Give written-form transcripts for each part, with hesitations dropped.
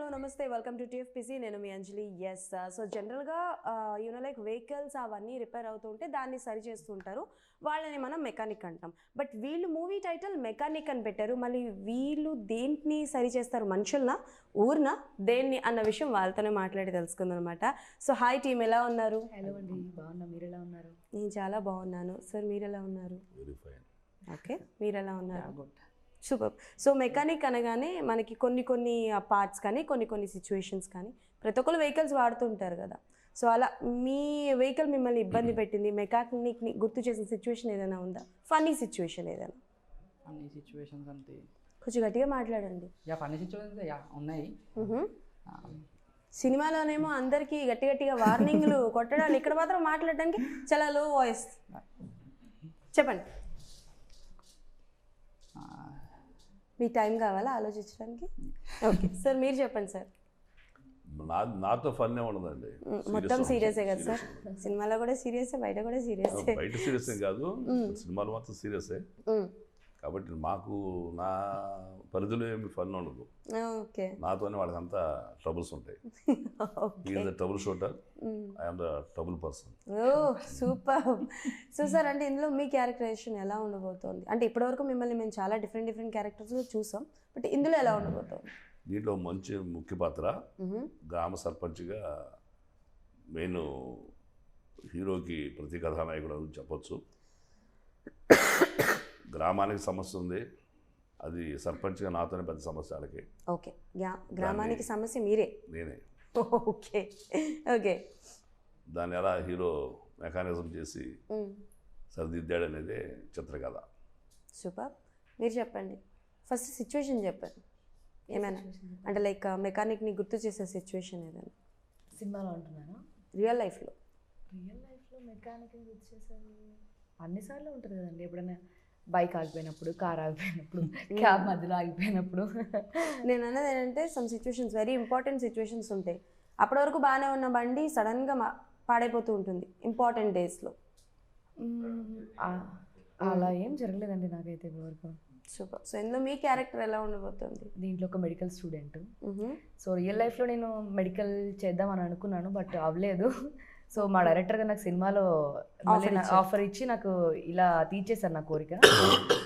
Hello నమస్తే welcome to TFPC నేను మీ అంజలి yes so జనరల్గా లైక్ వెహికల్స్ అవన్నీ రిపేర్ అవుతుంటే దాన్ని సరి చేస్తుంటారు వాళ్ళని మనం మెకానిక్ అంటాం బట్ వీళ్ళు మూవీ టైటిల్ మెకానిక్ అని పెట్టారు మళ్ళీ వీళ్ళు దేన్ని సరి చేస్తారు మనుషులనా ఊరినా దేన్ని అన్న విషయం వాళ్ళతోనే మాట్లాడి తెలుసుకుందాం అనమాట సో హాయ్ టీమ్ ఎలా ఉన్నారు హలో అండి బాగున్నా మీరు ఎలా ఉన్నారు నేను చాలా బాగున్నాను సార్ మీరు ఎలా ఉన్నారు ఓకే మీరు ఎలా ఉన్నారు సూపర్ సో మెకానిక్ అనగానే మనకి కొన్ని పార్ట్స్ కానీ కొన్ని సిచ్యువేషన్స్ కానీ ప్రతి ఒక్కరు వెహికల్స్ వాడుతుంటారు కదా సో అలా మీ వెహికల్ మిమ్మల్ని ఇబ్బంది పెట్టింది మెకానిక్ని గుర్తు చేసిన సిచ్యువేషన్ ఏదైనా ఉందా ఫన్నీ సిచ్యువేషన్ ఏదైనా ఫన్నీ సిచ్యువేషన్స్ అంటే కొంచెం గట్టిగా మాట్లాడండి ఫన్నీ సిచ్యువేషన్స్ ఉన్నాయి సినిమాలోనేమో అందరికీ గట్టిగా వార్నింగ్లు కొట్టడాలు ఇక్కడ మాత్రం మాట్లాడడానికి చాలా లో వాయిస్ చెప్పండి మీ టైం కావాలా ఆలోచించడానికి ఓకే సార్ మీరు చెప్పండి సార్ నాతో ఫన్నే ఉండదండి మొత్తం సీరియసే కదా సార్ సినిమాలో కూడా సీరియసే బయట కూడా సీరియసే బయట సీరియస్ కాదు సినిమాలు మాత్రం సీరియసే కాబట్టి మాకు నా పరిధిలో ఏమి ఫన్ ఉండదు ఓకే నాతోనే వాళ్ళకి అంతా ట్రబుల్స్ ఉంటాయి is the troubleshooter I'm the trouble person ఓ సూపర్ సో సార్ అంటే ఇందులో మీ క్యారెక్టరైజేషన్ ఎలా ఉండబోతోంది అంటే ఇప్పటివరకు మిమ్మల్ని మేము చాలా డిఫరెంట్ క్యారెక్టర్స్ చూసాం బట్ ఇందులో ఎలా ఉండబోతోంది దీంట్లో మంచి ముఖ్య పాత్ర గ్రామ సర్పంచ్గా మెయిన్ హీరోకి ప్రతి కథానాయకుడు అని చెప్పొచ్చు గ్రామానికి సమస్య ఉంది అది సర్పంచ్గా నాతోనే పెద్ద సమస్య వాళ్ళకి ఓకే గ్రామానికి సమస్య మీరే నేనే ఓకే ఓకే దాన్ని ఎలా హీరో మెకానిజం చేసి సరిదిద్దాడు అనేది చిత్రకథ సూపర్ మీరు చెప్పండి ఫస్ట్ సిచ్యువేషన్ చెప్పండి ఏమైనా అంటే లైక్ మెకానిక్ని గుర్తు చేసే సిచ్యువేషన్ ఏదైనా సినిమాలో అంటున్నాను రియల్ లైఫ్లో మెకానిక్ గుర్తు చేసేది అన్నిసార్లు ఉంటుంది కదండి ఎప్పుడైనా బైక్ ఆగిపోయినప్పుడు కార్ ఆగిపోయినప్పుడు క్యాబ్ మధ్యలో ఆగిపోయినప్పుడు నేను అన్నది ఏంటంటే some situations very important situations ఉంటాయి అప్పటి వరకు బాగానే ఉన్న బండి సడన్గా పాడైపోతూ ఉంటుంది ఇంపార్టెంట్ డేస్లో అలా ఏం జరగలేదండి నాకైతే ఇప్పటివరకు సూపర్ సో ఇందులో మీ క్యారెక్టర్ ఎలా ఉండబోతుంది దీంట్లో ఒక మెడికల్ స్టూడెంట్ సో రియల్ లైఫ్లో నేను మెడికల్ చేద్దామని అనుకున్నాను బట్ అవ్వలేదు సో మా డైరెక్టర్గా నాకు సినిమాలో ఆఫర్ ఇచ్చి నాకు ఇలా తీర్చేశారు నా కోరిక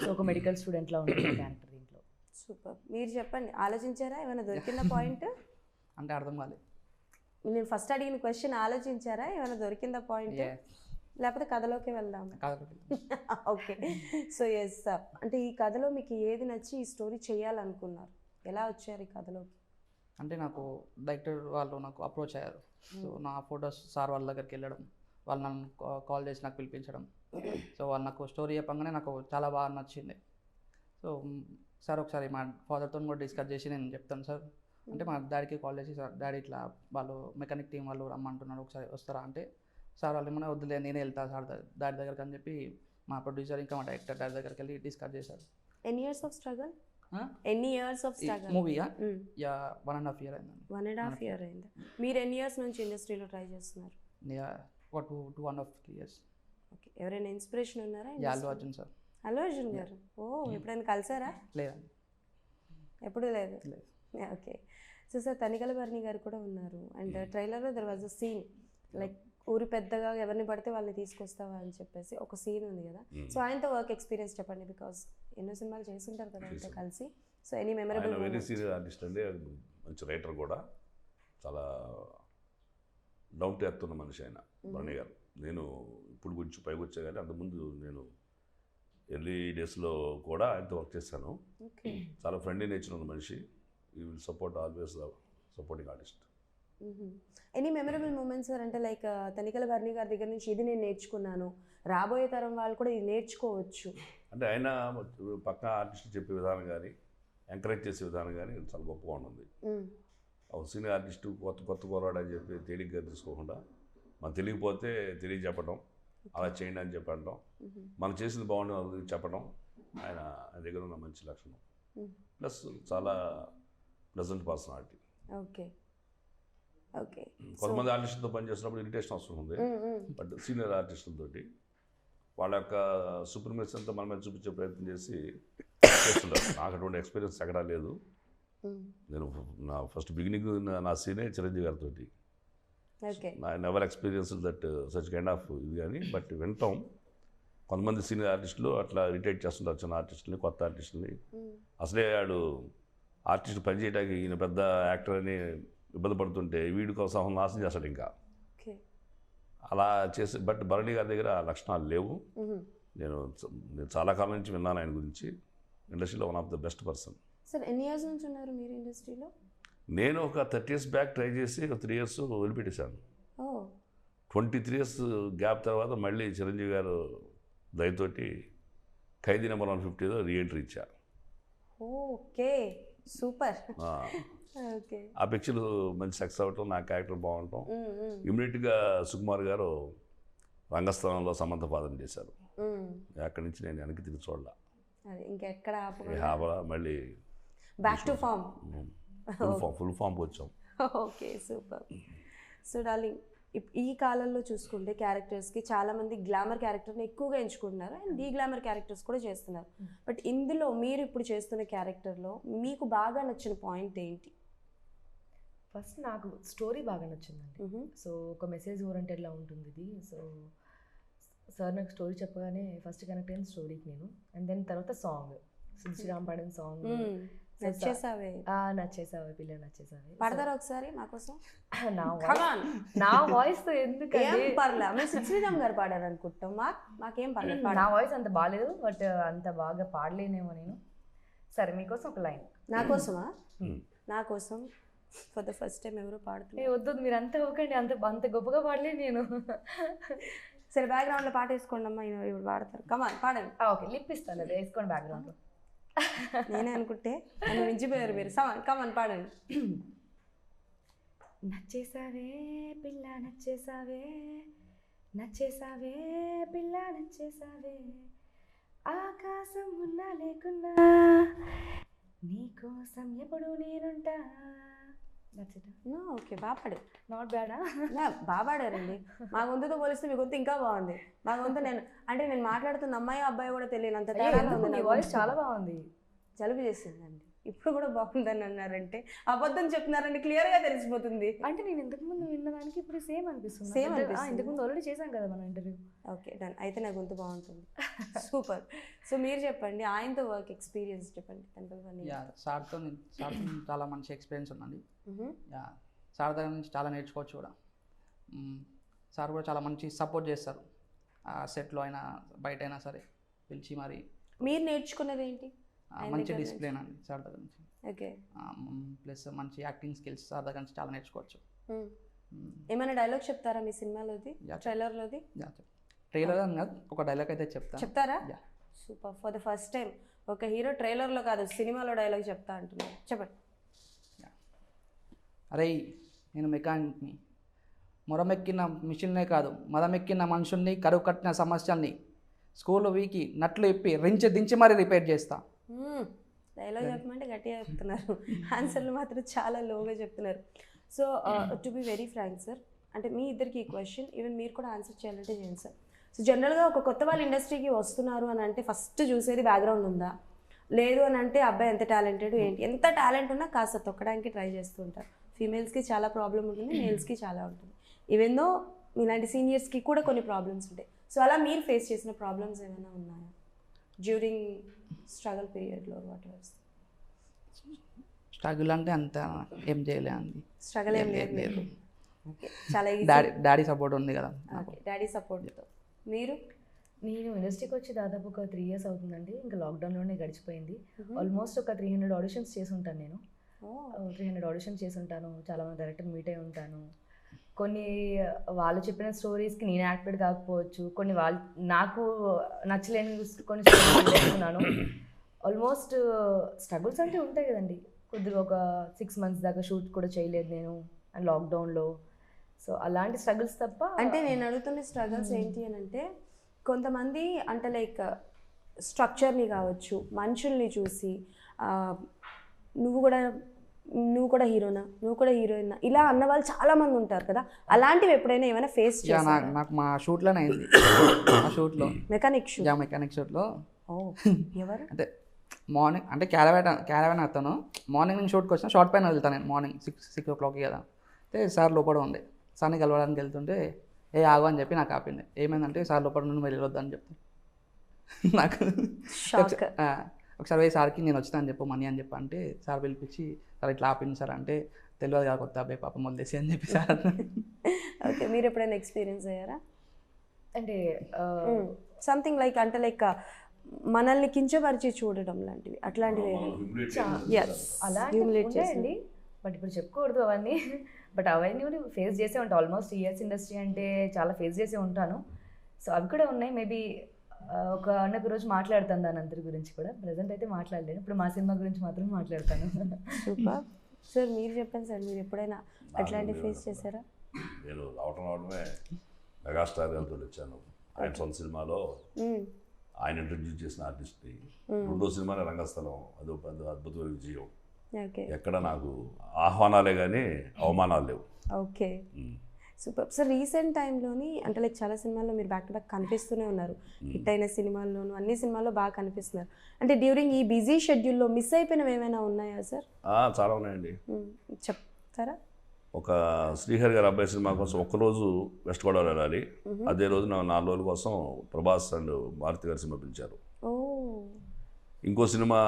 సో ఒక మెడికల్ స్టూడెంట్లా ఉంటుంది క్యారెక్టర్ దీంట్లో సూపర్ మీరు చెప్పండి ఆలోచించారా ఏమైనా దొరికిన పాయింట్ అంటే అర్థం కాలేదు నేను ఫస్ట్ అడిగిన క్వశ్చన్ ఆలోచించారా ఏమైనా దొరికిందా పాయింట్ లేకపోతే కథలోకి వెళ్దాం ఓకే సో ఎస్ అంటే ఈ కథలో మీకు ఏది నచ్చి ఈ స్టోరీ చేయాలనుకున్నారు ఎలా వచ్చారు ఈ కథలోకి అంటే నాకు డైరెక్టర్ వాళ్ళు నాకు అప్రోచ్ అయ్యారు సో నా ఫొటోస్ సార్ వాళ్ళ దగ్గరికి వెళ్ళడం వాళ్ళు నన్ను కాల్ చేసి నాకు పిలిపించడం సో వాళ్ళు నాకు స్టోరీ చెప్పగానే నాకు చాలా బాగా నచ్చింది సో సార్ ఒకసారి మా ఫాదర్తో కూడా డిస్కస్ చేసి నేను చెప్తాను సార్ అంటే మా డాడీకి కాల్ చేసి సార్ డాడీ ఇట్లా వాళ్ళు మెకానిక్ టీం వాళ్ళు రమ్మంటున్నారు ఒకసారి వస్తారా అంటే సార్ వాళ్ళు ఏమన్నా వద్దులే నేనే వెళ్తాను సార్ డాడీ దగ్గరికి అని చెప్పి మా ప్రొడ్యూసర్ ఇంకా మా డైరెక్టర్ డాడీ దగ్గరికి వెళ్ళి డిస్కస్ చేశారు ఎన్ని ఇయర్స్ ఆఫ్ స్ట్రగల్ ఎన్ని ఇయర్స్ ఆఫ్ స్ట్రగల్ మూవీయా 1.5 year అయిందండి 1.5 year అయిందా మీరు ఎన్ని ఇయర్స్ నుంచి ఇండస్ట్రీలో ట్రై చేస్తున్నారు ఒక 2.5 years ఓకే ఎవరైనా ఇన్స్పిరేషన్ ఉన్నారా అల్లు అర్జున్ సార్ అల్లు అర్జున్ గారు ఓ ఎప్పుడైనా కలిసారా లేదండి ఎప్పుడు లేదు okay so sir Tanikella Bharani గారు కూడా ఉన్నారు అండ్ ట్రైలర్లో there was a scene like ఊరి పెద్దగా ఎవరిని పడితే వాళ్ళని తీసుకొస్తావా అని చెప్పేసి ఒక సీన్ ఉంది కదా సో ఆయనతో వర్క్ ఎక్స్పీరియన్స్ చెప్పండి బికాస్ ఎన్నో సినిమాలు చేస్తుంటారు కదా ఆయనతో కలిసి so any memorable very serious artist అండి మంచి రైటర్ కూడా చాలా డౌన్ టు ఎర్త్ ఉన్న మనిషి ఆయన భరణి గారు నేను ఇప్పుడు గురించి పైకి వచ్చా కానీ అంతకుముందు నేను ఎర్లీ డేస్లో కూడా ఆయనతో వర్క్ చేశాను చాలా ఫ్రెండ్లీ నేచర్ ఉన్న మనిషి he will support always the supporting artist any memorable moments sir అంటే లైక్ తనికల భరణి గారి దగ్గర నుంచి ఇది నేను నేర్చుకున్నాను రాబోయే తరం వాళ్ళు కూడా ఇది నేర్చుకోవచ్చు అంటే ఆయన పక్క ఆర్టిస్ట్ చెప్పే విధానం కానీ ఎంకరేజ్ చేసే విధానం కానీ చాలా గొప్పగా ఉంటుంది ఒక సీనియర్ ఆర్టిస్ట్ కొత్త పోరాడు అని చెప్పి తేలిగ్గా తీసుకోకుండా మనం తెలియకపోతే తెలియజెప్పడం అలా చేయండి అని చెప్పడం మనం చేసింది బాగుంది చెప్పడం ఆయన దగ్గర ఉన్న మంచి లక్షణం ప్లస్ చాలా ప్లెజెంట్ పర్సనాలిటీ ఓకే ఓకే కొంతమంది ఆర్టిస్టులతో పనిచేసినప్పుడు ఇరిటేషన్ వస్తుంది బట్ సీనియర్ ఆర్టిస్టులతోటి వాళ్ళ యొక్క సూపర్మెస్ అంతా మన మీద చూపించే ప్రయత్నం చేసి చేస్తుంటారు. నాకు అటువంటి ఎక్స్పీరియన్స్ ఎక్కడా లేదు. నేను నా ఫస్ట్ బిగినింగ్ నా సీనే చిరంజీవి గారితో. Okay. I never experience that such kind of ఇది కానీ, బట్ వింటాం. కొంతమంది సీనియర్ ఆర్టిస్టులు అట్లా ఇరిటేట్ చేస్తుంటారు చిన్న ఆర్టిస్టులని, కొత్త ఆర్టిస్టులని. అసలే వాడు ఆర్టిస్ట్ పనిచేయడానికి ఈయన పెద్ద యాక్టర్ అని ఇబ్బంది పడుతుంటే వీడి కోసం నాశనం చేస్తాడు ఇంకా. అలా చేసి, బట్ భరణి గారి దగ్గర ఆ లక్షణాలు లేవు. నేను చాలా కాలం నుంచి విన్నాను ఆయన గురించి. ఇండస్ట్రీలో one of the best person. Sir ఎన్ని ఇయర్స్ నుంచి ఉన్నారు మీరు ఇండస్ట్రీలో? నేను ఒక 30 years బ్యాక్ ట్రై చేసి ఒక 3 years వదిలిపెట్టేశాను. 23 years గ్యాప్ తర్వాత మళ్ళీ చిరంజీవి గారు దయతోటి ఖైదీ నెంబర్ 150లో రీఎంట్రీ ఇచ్చా. Okay, super. ఓకే. ఆ పిక్చర్ మంచి సక్సెస్ అవ్వటం, నా క్యారెక్టర్ బాగుంటాం. ఇమ్మీడియట్గా సుకుమార్ గారు రంగస్థలంలో సమంత పాదం చేశారు. అక్కడి నుంచి నేను వెనక్కి తిరిగి చూడాల, ఇంకెక్కడ మళ్ళీ బ్యాక్ టు ఫామ్, ఫుల్ ఫామ్కి వచ్చాం. Okay, super. సో డార్లింగ్, ఈ కాలంలో చూసుకుంటే క్యారెక్టర్స్కి చాలామంది గ్లామర్ క్యారెక్టర్ని ఎక్కువగా ఎంచుకుంటున్నారు అండ్ డీ గ్లామర్ క్యారెక్టర్స్ కూడా చేస్తున్నారు. బట్ ఇందులో మీరు ఇప్పుడు చేస్తున్న క్యారెక్టర్లో మీకు బాగా నచ్చిన పాయింట్ ఏంటి? ఫస్ట్ నాకు స్టోరీ బాగా నచ్చిందండి. సో ఒక మెసేజ్ ఓరియంటెడ్లా ఉంటుంది ఇది. సో సార్ నాకు స్టోరీ చెప్పగానే ఫస్ట్ కనెక్ట్ అయిన స్టోరీకి నేను, అండ్ దెన్ తర్వాత సాంగ్, శ్రీరామ్ పాడిన సాంగ్ నచ్చేసావే పిల్ల నచ్చేసావే. పడతారా ఒకసారి మా కోసం? నా వాయిస్ ఎందుకంటే పర్లేదు, శ్రీరామ్ గారు పాడారు అనుకుంటాం, మాకేం పర్లేదు. నా వాయిస్ అంత బాగాలేదు, బట్ అంత బాగా పాడలేనేమో నేను. సరే మీకోసం ఒక లైన్. నా కోసమా? నా కోసం ఫర్ ద ఫస్ట్ టైం ఎవరో పాడుతున్నారు. వద్దు మీరు అంత ఒకండి, అంత గొప్పగా పాడలేదు నేను. సరే బ్యాక్గ్రౌండ్లో పాట వేసుకోండి అమ్మా, ఇప్పుడు పాడతారు. కమాన్ పాడండి. ఓకే, లిప్ ఇస్తాను, అది వేసుకోండి బ్యాక్గ్రౌండ్లో. నేనే అనుకుంటే నన్ను మించిపోయారు మీరు. కమాన్ పాడండి. నచ్చేసావే పిల్ల నచ్చేసావే, నచ్చేసావే పిల్ల నచ్చేసావే, ఆకాశం ఉన్నా లేకున్నా నీకోసం ఎప్పుడు నేనుంటా. ఓకే, బాగా పాడారు. నాట్ బ్యాడా? బాగా పాడారండి. మా గొంతుతో పోలిస్తే మీ గొంతు ఇంకా బాగుంది. మా గొంతు నేను మాట్లాడుతున్న అమ్మాయి అబ్బాయి కూడా తెలియను అంత తేడా ఉంది. వాయిస్ చాలా బాగుంది. జలుబు చేసిందండి. ఇప్పుడు కూడా బాగుందని అన్నారంటే అబద్ధం చెప్తున్నారండి, క్లియర్గా తెలిసిపోతుంది. అంటే నేను ఇంతకుముందు విన్నదానికి ఇప్పుడు సేమ్ అనిపిస్తుంది. సేమ్ అనిపిస్తుంది. ఇంతకుముందు ఆల్రెడీ చేశాం కదా మన ఇంటర్వ్యూ. ఓకే డన్, అయితే నా గొంతు బాగుంటుంది. సూపర్. సో మీరు చెప్పండి, ఆయనతో వర్క్ ఎక్స్పీరియన్స్ చెప్పండి. సార్తో చాలా మంచి ఎక్స్పీరియన్స్ ఉందండి. సార్ దగ్గర నుంచి చాలా నేర్చుకోవచ్చు కూడా. సార్ కూడా చాలా మంచి సపోర్ట్ చేస్తారు, సెట్లో అయినా బయట అయినా సరే పిలిచి మరి. మీరు నేర్చుకున్నది ఏంటి? మంచి డిసిప్లిన్ అండి సార్ దగ్గర నుంచి. ఓకే. ప్లస్ మంచి యాక్టింగ్ స్కిల్స్ సార్ దగ్గర నుంచి చాలా నేర్చుకోవచ్చు. ఏమైనా డైలాగ్ చెప్తారా మీ సినిమాలోది, ట్రైలర్లోది? ట్రైలర్ అని కాదు, ఒక డైలాగ్ అయితే చెప్తారా? Super. For the first time ఒక హీరో ట్రైలర్లో కాదు సినిమాలో డైలాగ్ చెప్తా అంటున్నారు, చెప్పండి. అరే నేను మెకానిక్ని, మొరమెక్కిన మిషన్నే కాదు మదమెక్కిన మనుషుల్ని, కరువు కట్టిన సమస్యల్ని స్కూల్ వీకి నట్లు ఇప్పి దించి మరీ రిపేర్ చేస్తా. డైలాగ్ చెప్పమంటే గట్టిగా చెప్తున్నారు, ఆన్సర్లు మాత్రం చాలా లోగా చెప్తున్నారు. So to be very frank sir, అంటే మీ ఇద్దరికి ఈ క్వశ్చన్ ఈవెన్ మీరు కూడా ఆన్సర్ చేయాలంటే చేయండి సార్. సో జనరల్గా ఒక కొత్త వాళ్ళ ఇండస్ట్రీకి వస్తున్నారు అని అంటే ఫస్ట్ చూసేది బ్యాక్గ్రౌండ్ ఉందా, లేదు అని అంటే అబ్బాయి ఎంత టాలెంటెడ్ ఏంటి. ఎంత టాలెంట్ ఉన్నా కాస్త తొక్కడానికి ట్రై చేస్తూ ఉంటారు. ఫీమేల్స్కి చాలా ప్రాబ్లం ఉంటుంది, మేల్స్కి చాలా ఉంటుంది. ఈవెన్ దో మీలాంటి సీనియర్స్కి కూడా కొన్ని ప్రాబ్లమ్స్ ఉంటాయి. సో అలా మీరు ఫేస్ చేసిన ప్రాబ్లమ్స్ ఏమైనా ఉన్నాయా డ్యూరింగ్ స్ట్రగల్ పీరియడ్లో? వాట్ ఎవర్ స్ట్రగుల్ అంటే అంత ఏం చేయలే అండి. స్ట్రగల్ ఏం లేదు, చాలా డాడీ సపోర్ట్ ఉంది కదా. డాడీ సపోర్ట్తో. మీరు? నేను ఇండస్ట్రీకి వచ్చి దాదాపు ఒక 3 years అవుతుందండి. ఇంకా లాక్డౌన్లోనే గడిచిపోయింది. ఆల్మోస్ట్ ఒక 300 ఆడిషన్స్ చేసి ఉంటాను నేను. 300 ఆడిషన్స్ చేసి ఉంటాను. చాలామంది డైరెక్టర్ మీట్ అయి ఉంటాను. కొన్ని వాళ్ళు చెప్పిన స్టోరీస్కి నేను యాక్టెడ్ కాకపోవచ్చు, కొన్ని వాళ్ళు నాకు నచ్చలేని కొన్ని స్టోరీస్ చెప్తున్నాను. ఆల్మోస్ట్ స్ట్రగుల్స్ అంటే ఉంటాయి కదండి. కొద్దిగా ఒక 6 months దాకా షూట్ కూడా చేయలేదు నేను అండ్ లాక్డౌన్లో. సో అలాంటి స్ట్రగుల్స్ తప్ప. అంటే నేను అడుగుతున్న స్ట్రగుల్స్ ఏంటి అని అంటే, కొంతమంది అంటే లైక్ స్ట్రక్చర్ని కావచ్చు, మనుషుల్ని చూసి నువ్వు కూడా హీరోనా, నువ్వు కూడా హీరోయినా ఇలా అన్న వాళ్ళు చాలా మంది ఉంటారు కదా. అలాంటివి ఎప్పుడైనా ఏమైనా ఫేస్ చేశారా? నాకు మా షూట్లోనే అయింది. మా షూట్లో మెకానిక్ షూట్లో ఎవరు అంటే మార్నింగ్ అంటే క్యారవాన్ అతను మార్నింగ్ నేను షూట్కి వచ్చిన షార్ట్ పైన వెళ్తాను నేను మార్నింగ్ 6 o'clock కదా. అయితే సార్ లోపల ఉండే, సార్ని కలవడానికి వెళ్తుంటే ఆగు అని చెప్పి నాకు ఆపింది. ఏమైందంటే సార్ లోపల నుండి మీరు వెళ్ళొద్దు అని చెప్తాను. నాకు ఒకసారి పోయి సార్కి నేను వచ్చినా అని చెప్పు మనీ అని చెప్పి అంటే సార్ పిలిపించి సార్ ఇట్లా ఆపింది సార్ అంటే తెలియదు కదా కొత్త అబ్బాయి పాపం వదిలేసి అని చెప్పి సార్. ఓకే, మీరు ఎప్పుడైనా ఎక్స్పీరియన్స్ అయ్యారా అంటే సంథింగ్ లైక్ అంటే లైక్ మనల్ని కించపరిచి చూడడం లాంటివి అట్లాంటివి అలాంటి ఉంటాయండి, బట్ ఇప్పుడు చెప్పుకోకూడదు అవన్నీ. బట్ అవన్నీ కూడా ఫేస్ చేసే ఉంటాను. ఆల్మోస్ట్ ఇయర్స్ ఇండస్ట్రీ అంటే చాలా ఫేస్ చేసే ఉంటాను. సో అవి కూడా ఉన్నాయి. మేబీ ఒక రోజు మాట్లాడతాను దాని అందరి గురించి కూడా. ప్రజెంట్ అయితే మాట్లాడలేను. ఇప్పుడు మా సినిమా గురించి మాత్రం మాట్లాడతాను. సూపర్ సార్, మీరు చెప్పండి సార్, మీరు ఎప్పుడైనా అట్లాంటి ఫేస్ చేశారా? నేను రావడమే మెగాస్టార్ గారితో వచ్చాను. ఆయన సొంత సినిమాలో ఆయన ఇంట్రడ్యూస్ చేసిన ఆర్టిస్ట్ని. రెండో సినిమానే రంగస్థలం, అదో పెద్ద అద్భుతమైన విజయం. ఎక్కడ నాకు ఆహ్వానాలే కానీ అవమానాలు లేవు. Okay, super sir. రీసెంట్ టైంలోని అంటే లైక్ చాలా సినిమాల్లో మీరు బ్యాక్ టు బ్యాక్ కనిపిస్తూనే ఉన్నారు. హిట్ అయిన సినిమాల్లోనూ అన్ని సినిమాల్లో బాగా కనిపిస్తున్నారు. అంటే డ్యూరింగ్ ఈ బిజీ షెడ్యూల్లో మిస్ అయిపోయినవి ఏమైనా ఉన్నాయా సార్? చాలా ఉన్నాయండి. చెప్తారా? ఒక శ్రీహరి గారి అబ్బాయి సినిమా కోసం ఒక్కరోజు వెస్ట్ గోదావరి వెళ్ళాలి. అదే రోజు 4 రోజుల కోసం ప్రభాస్ అండ్ మారుతి గారి సినిమా పిలిచారు. ఇంకో సినిమా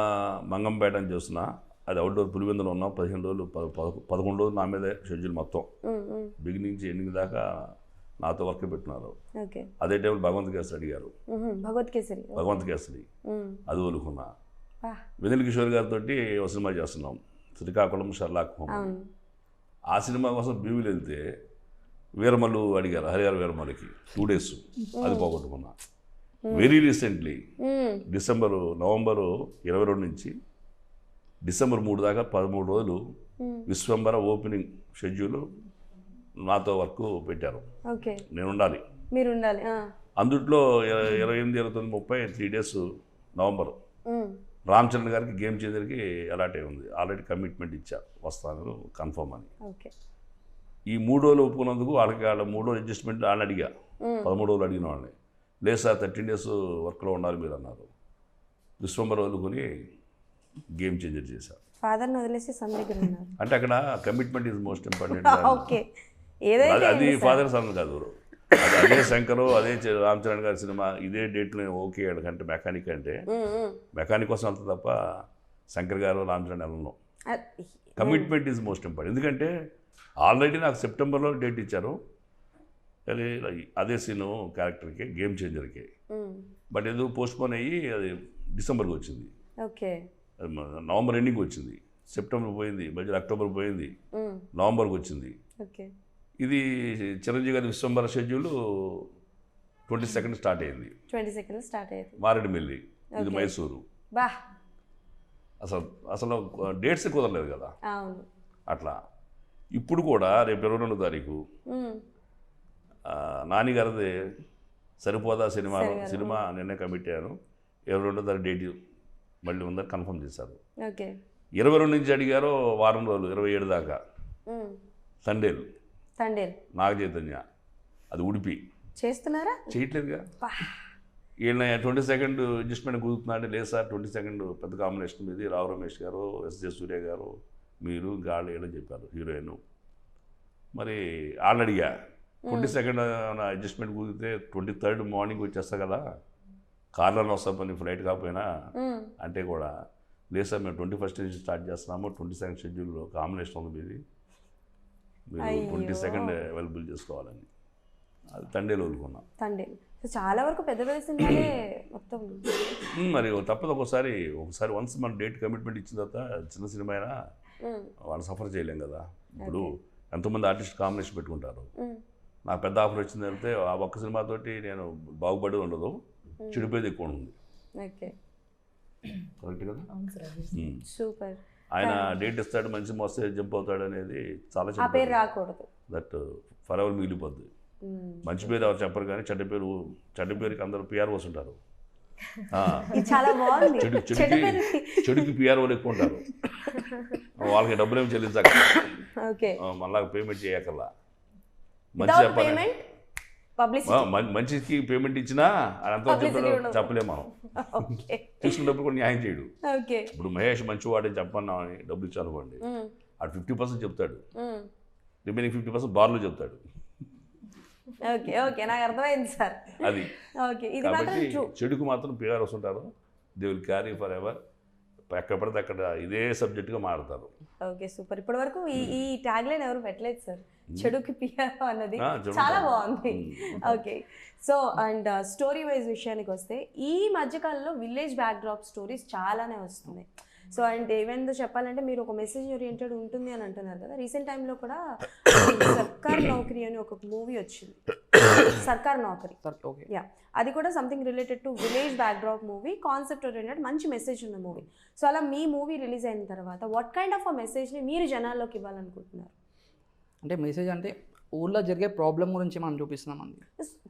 మంగంపేట అని చూస్తున్నా, అది అవుట్డోర్ పులివెందులో ఉన్నాం. 15 రోజులు 11 రోజులు నా మీదే షెడ్యూల్ మొత్తం, బిగినింగ్ నుంచి ఎండింగ్ దాకా నాతో వర్క్ పెట్టున్నారు. అదే టైంలో భగవంత్ కేసరి అడిగారు. భగవంత్ కేసరి అది వదులుకున్నా. వెనిల్ కిషోర్ గారితో ఒక సినిమా చేస్తున్నాం, శ్రీకాకుళం షర్లాక్ హోమ్. ఆ సినిమా కోసం భీమిలి వెళ్తే వీరమల్లు అడిగారు, హరిహర వీరమల్లుకి 2 days, అది పోగొట్టుకున్నా. వెరీ రీసెంట్లీ నవంబరు 22 నుంచి డిసెంబర్ 3 దాకా 13 రోజులు విశ్వంబర ఓపెనింగ్ షెడ్యూల్ నాతో వర్క్ పెట్టారు. నేను ఉండాలి, మీరు ఉండాలి. అందుట్లో 28, 29, 30 3 days నవంబర్. రామ్ చరణ్ గారికి గేమ్ చేంజర్కి అలాంటి ఉంది, ఆల్రెడీ కమిట్మెంట్ ఇచ్చా వస్తాను కన్ఫర్మ్ అని. ఈ 3 రోజులు ఒప్పుకున్నందుకు వాళ్ళ 3 రోజులు అడ్జస్ట్మెంట్ వాళ్ళని అడిగా. 13 రోజులు అడిగిన వాళ్ళని, లేదు సార్ 13 days వర్క్లో ఉండాలి మీరు అన్నారు. విశ్వంబర వదులుకొని గేమ్ చేంజర్ చేశారు. ఫాదర్ని వదిలేసి సన్ దగ్గర ఉన్నారు అంటే అక్కడ కమిట్మెంట్ ఈజ్ మోస్ట్ ఇంపార్టెంట్. అది ఫాదర్ సన్ కాదు, అదే శంకరు, అదే రామ్ చరణ్ గారి సినిమా ఇదే డేట్లో ఓకే అంటే మెకానిక్ అంటే మెకానిక్ కోసం అంత తప్ప శంకర్ గారు రామ్ చరణ్ వెళ్ళను. Commitment is most important. ఎందుకంటే ఆల్రెడీ నాకు సెప్టెంబర్లో డేట్ ఇచ్చారు అదే సీను క్యారెక్టర్కి, గేమ్ చేంజర్కి. బట్ ఏదో పోస్ట్పోన్ అయ్యి అది డిసెంబర్కి వచ్చింది, నవంబర్ ఎండింగ్ వచ్చింది, సెప్టెంబర్ పోయింది, మధ్యలో అక్టోబర్ పోయింది, నవంబర్కి వచ్చింది. ఇది చిరంజీవి గారి విశ్వంబర షెడ్యూల్ 22nd స్టార్ట్ అయింది. మారేడుమిల్లి, ఇది మైసూరు. అసలు డేట్స్ కుదరలేదు కదా అట్లా. ఇప్పుడు కూడా రేపు 22వ తారీఖు నాని గారిది సరిపోదా సినిమా నిన్నే కమిట్ అయ్యాను. 22వ తారీఖు డేట్ మళ్ళీ ఉందని కన్ఫర్మ్ చేశారు. 22 నుంచి అడిగారు, వారం రోజులు 27 దాకా. తండేలు నాగ చైతన్య, అది ఉడిపి చేస్తున్నారా? చేయట్లేదుగా. ఈయన 22nd అడ్జస్ట్మెంట్ కుదురుతున్నాడు. లేదు సార్ 22nd పెద్ద కాంబినేషన్ మీది, రావు రమేష్ గారు, ఎస్జే సూర్య గారు, మీరు గాళ్ళు ఏడని చెప్పారు హీరోయిన్. మరి వాళ్ళని అడిగా 22nd అడ్జస్ట్మెంట్ కుదిరితే 23rd మార్నింగ్ వచ్చేస్తా కదా, కార్లలో వస్తా పని ఫ్లైట్ కాకపోయినా అంటే కూడా లేదు సార్ మేము 21st నుంచి స్టార్ట్ చేస్తున్నాము, 22nd షెడ్యూల్లో కాంబినేషన్ ఉంది మీది, మీరు 22nd అవైలబుల్ చేసుకోవాలని. అది తండేలు వదులుకున్నాం. చాలా వరకు పెద్ద పెద్ద సినిమాలే మొత్తం. మరి తప్పదు, ఒకసారి వన్స్ మన డేట్ కమిట్మెంట్ ఇచ్చిన తర్వాత చిన్న సినిమా అయినా వాళ్ళు సఫర్ చేయలేం కదా. ఇప్పుడు ఎంతోమంది ఆర్టిస్ట్ కాంబినేషన్ పెట్టుకుంటారు. నాకు పెద్ద ఆఫర్ వచ్చింది అంటే ఆ ఒక్క సినిమాతోటి నేను బాగుపడి ఉండదు, చెడిపోయేది ఎక్కువ ఉంది. కరెక్ట్ కదా. సూపర్. ఆయన డేట్ ఇస్తాడు, మంచి మోస్తే జంప్ అవుతాడు అనేది చాలా రాకూడదు, దట్ ఫర్ ఎవర్ మిగిలిపోద్ది. మంచి పేరు ఎవరు చెప్పరు కానీ చెడ్డ పేరుకి అందరూ పిఆర్ఓస్ ఉంటారు. చెడుకి పిఆర్ఓలు ఎక్కువ ఉంటారు. వాళ్ళకి డబ్బులు ఏమి చెల్లించాక మళ్ళా పేమెంట్ చేయకల్లా మంచి చెప్పాలి. పబ్లిసిటీ. మంచికి పేమెంట్ ఇచ్చినా అంతా Publicity చెప్తాడో ఉండదు. చెప్పలేము మనం. ఓకే తీసుకున్నప్పుడు కూడా న్యాయం చేయడు. ఓకే ఇప్పుడు మహేష్ మంచివాడని చెప్పన్నామని డబ్బులు ఇచ్చానుకోండి, ఆడు 50% చెప్తాడు, రిమైనింగ్ 50% బార్లో చెప్తాడు. ఓకే ఓకే నాకు అర్థమైంది సార్. అది ఓకే ఇది మాత్రం కాబట్టి ట్రూ. చెడుకు మాత్రం పిఆర్ వస్తుంటారు, they will carry for ever. ఎక్కడ పడితే అక్కడ ఇదే సబ్జెక్టుగా మారుతారు. Okay super. ఇప్పటి వరకు ఈ ట్యాగ్ లైన్ ఎవరు పెట్టలేదు సార్, చెడుకి పిఆర్ అన్నది చెడు చాలా కాదు. బాగుంది. Okay so and story wise విషయానికి వస్తే ఈ మధ్యకాలంలో విలేజ్ బ్యాక్డ్రాప్ స్టోరీస్ చాలానే వస్తున్నాయి. సో అండ్ ఏమైందో చెప్పాలంటే మీరు ఒక మెసేజ్ ఓరియంటెడ్ ఉంటుంది అని అంటున్నారు కదా, రీసెంట్ టైంలో కూడా సర్కార్ నౌకరీ అని ఒక మూవీ వచ్చింది, సర్కార్ నౌకరీ. ఓకే యా అది కూడా something related to village backdrop movie, concept oriented మంచి మెసేజ్ ఉన్న మూవీ. సో అలా మీ మూవీ రిలీజ్ అయిన తర్వాత వాట్ కైండ్ ఆఫ్ అ మెసేజ్ని మీరు జనాల్లోకి ఇవ్వాలనుకుంటున్నారు? అంటే మెసేజ్ అంటే ఊళ్ళో జరిగే ప్రాబ్లం గురించి మనం చూపిస్తున్నాం అండి.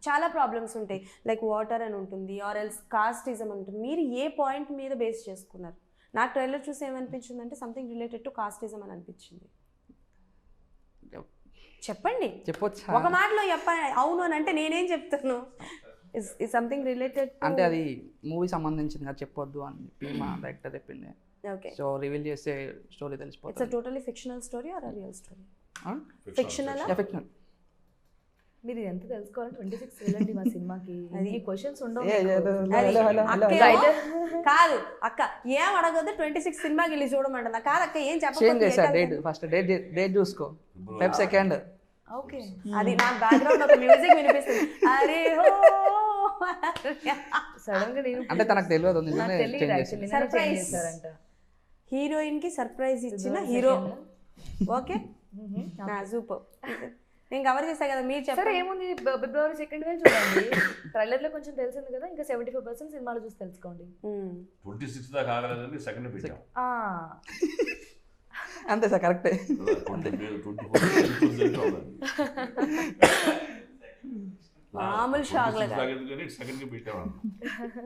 చాలా ప్రాబ్లమ్స్ ఉంటాయి, లైక్ వాటర్ అని ఉంటుంది, ఆర్ ఎల్స్ కాస్టిజం అని ఉంటుంది. మీరు ఏ పాయింట్ మీద బేస్ చేసుకున్నారు? నాకు ట్రైలర్ చూసి ఏమనిపించింది అంటే సంథింగ్ రిలేటెడ్ టు కాస్టిజం అని అనిపించింది. చెప్పండి, చెప్పొచ్చు. ఒక మాటలో చెప్పండి. అవును అని అంటే నేనేం చెప్తాను? ఇస్ సంథింగ్ రిలేటెడ్ అంటే అది మూవీ సంబంధించింది కదా, చెప్పొద్దు అని చెప్పి మా డైరెక్టర్ చెప్పింది. ఓకే సో రివీల్ చేస్తే స్టోరీ ఇట్స్ తెలిసిపోతుంది. అ totally fictional story or a real story? Fictional affection. మీరు ఎంత తెలుసుకోవాలంటే 26 వెళ్ళండి మా సినిమాకి. ఈ క్వశ్చన్స్ ఉండవు. కాదు అక్క ఏం అడగద్దు, 26 సినిమాకి వెళ్ళి చూడమంటుందా? కాదు అక్క ఏం చేంజ్ చేసా డేట్, చెప్పండి. ఫస్ట్ డేట్ చూసుకో, Feb 2nd. ఓకే అది నా బ్యాక్గ్రౌండ్ ఒక మ్యూజిక్ వినిపిస్తుంది, అరే హో సడన్ గా నేను అంటే తనకు తెలియదు, నిజమే తెలియదు చేంజ్ యాక్చువల్లీ చేసి. Surprise. చేశారంట. హీరోయిన్ కి సర్ప్రైజ్ ఇచ్చిన హీరో. Okay super. నేను కవర్ చేశా కదా, మీరు సరే చెప్పండి. ఏముంది, ఫిబ్రవరి 2nd వెళ్ళి చూడండి. ట్రైలర్ లో కొంచెం తెలిసింది కదా, ఇంకా 75% సినిమాలో చూసి తెలుసుకోండి. 26 దాకా ఆగలేదని సెకండ్ పెట్టాం. అంతే సార్, కరెక్టే. 24 మామూలు షాక్లు కాదు, సెకండ్కి పెట్టాం.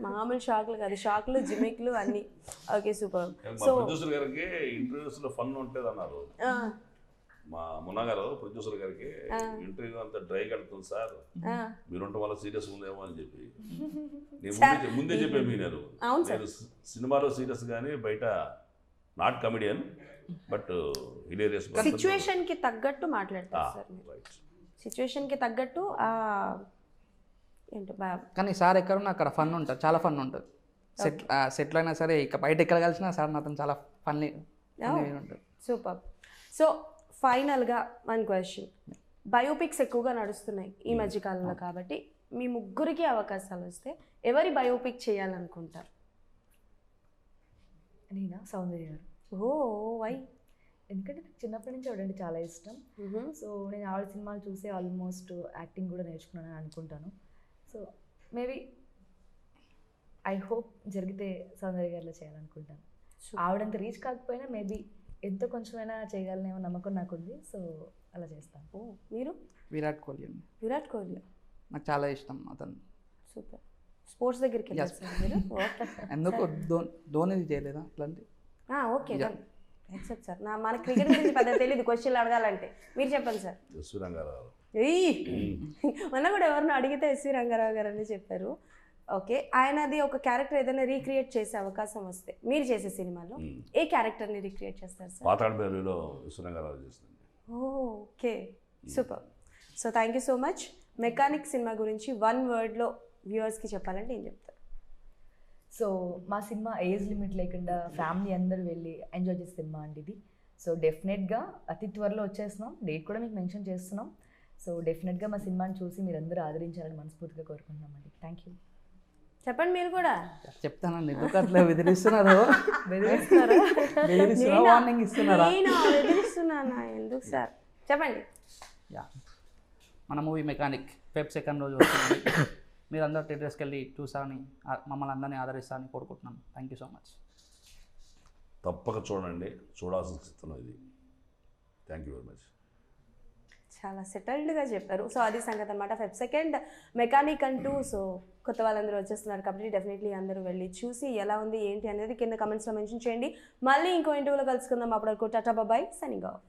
మామూలు షాక్లు కాదు, షాక్లు జిమిక్లు అన్ని. Okay super. మా ప్రొడ్యూసర్ గారికి ఇంటర్వ్యూస్ లో ఫన్ ఉంటుంది అన్నారు. మా మున్నా గారు ప్రొడ్యూసర్ గారికి ఇంటర్వ్యూ అంతా డ్రై కడుతుంది సార్, మీరు ఉండటం వల్ల సీరియస్ ఉందేమో అని చెప్పి నేను ముందే చెప్పాను. మీరు నేను సినిమాలో సీరియస్ కానీ బయట not comedian but hilarious. Situation కి తగ్గట్టు మాట్లాడతారు సార్, సిచ్యువేషన్ కి తగ్గట్టు ఏంటో కానీ సార్ ఎక్కడున్నా అక్కడ ఫన్ ఉంటుంది, చాలా ఫన్ ఉంటుంది. సెటిల్ అయినా సరే, ఇక బయట ఎక్కడ కలిసినా సార్ నాతో చాలా ఫన్నీ ఉంటుంది. సూపర్. సో ఫైనల్గా వన్ క్వశ్చన్, బయోపిక్స్ ఎక్కువగా నడుస్తున్నాయి ఈ మధ్యకాలంలో కాబట్టి మీ ముగ్గురికి అవకాశాలు వస్తే ఎవరి బయోపిక్ చేయాలనుకుంటారు? నేనా? సౌందర్య గారు. ఓ వై? ఎందుకంటే నాకు చిన్నప్పటి నుంచి ఆవిడంటే చాలా ఇష్టం. సో నేను ఆవిడ సినిమాలు చూసి ఆల్మోస్ట్ యాక్టింగ్ కూడా నేర్చుకున్నానని అనుకుంటాను. సో మేబీ ఐ హోప్ జరిగితే సౌందర్య గారిలో చేయాలనుకుంటాను. ఆవిడంత రీచ్ కాకపోయినా మేబీ ఎంతో కొంచెమైనా చేయగలనేమో నమ్మకం నాకుంది. సో అలా చేస్తాను. ఓ మీరు? విరాట్ కోహ్లీ అండి. విరాట్ కోహ్లీ నాకు చాలా ఇష్టం అతను. సూపర్. స్పోర్ట్స్ దగ్గరికి వెళ్ళారు సార్ మీరు? ఎందుకు ధోనిది చేయలేదా అట్లాంటి? Okay accept sir. మన క్రికెట్ గురించి పెద్ద తెలియదు, క్వశ్చన్లు అడగాలంటే మీరు చెప్పండి సార్. ఎస్వి రంగారావు. మొన్న కూడా ఎవరినో అడిగితే ఎస్వి రంగారావు గారు అని చెప్పారు. ఓకే, ఆయనది ఒక క్యారెక్టర్ ఏదైనా రీక్రియేట్ చేసే అవకాశం వస్తే మీరు చేసే సినిమాలో ఏ క్యారెక్టర్ని రీక్రియేట్ చేస్తారు సార్? పాతాళభైరవిలో ఎస్వి రంగారావు చేస్తుంది. Okay super. So thank you so much. Mechanic cinema గురించి 1 wordలో వ్యూవర్స్కి చెప్పాలంటే ఏం చెప్తారు? సో మా సినిమా ఏజ్ లిమిట్ లేకుండా ఫ్యామిలీ అందరూ వెళ్ళి ఎంజాయ్ చేసే సినిమా అండి ఇది. సో డెఫినెట్గా అతి త్వరలో వచ్చేస్తున్నాం, డేట్ కూడా మీకు మెన్షన్ చేస్తున్నాం. సో డెఫినెట్గా మా సినిమాని చూసి మీరు అందరూ ఆదరించాలని మనస్ఫూర్తిగా కోరుకుంటున్నామండి. Thank you. చెప్పండి మీరు కూడా. చెప్తానండి, ఎందుకు అట్లా బెదిరిస్తున్నారు? వార్నింగ్ ఇస్తున్నారా? బెదిరిస్తున్నానా? ఎందుకు సార్, చెప్పండి. మన మూవీ మెకానిక్ Feb 2nd రోజు వస్తుంది. మీరు అందరూ థియేటర్స్కి వెళ్ళి చూసారని, మమ్మల్ని అందరినీ ఆదరిస్తారని కోరుకుంటున్నాను. Thank you so much. తప్పక చూడండి, చూడాల్సిన చిత్రం ఇది. Thank you very much. చాలా సెటిల్డ్గా చెప్పారు. సో అది సంగతి అనమాట. Feb 2nd మెకానిక్ అంటూ. సో కొత్త వాళ్ళందరూ వచ్చేస్తున్నారు కాబట్టి డెఫినెట్లీ అందరూ వెళ్ళి చూసి ఎలా ఉంది ఏంటి అనేది కింద కమెంట్స్లో మెన్షన్ చేయండి. మళ్ళీ ఇంకో ఇంటర్వ్యూలో కలుసుకుందాం. అప్పటివరకు టాటా బాయ్, సైనింగ్ ఆఫ్.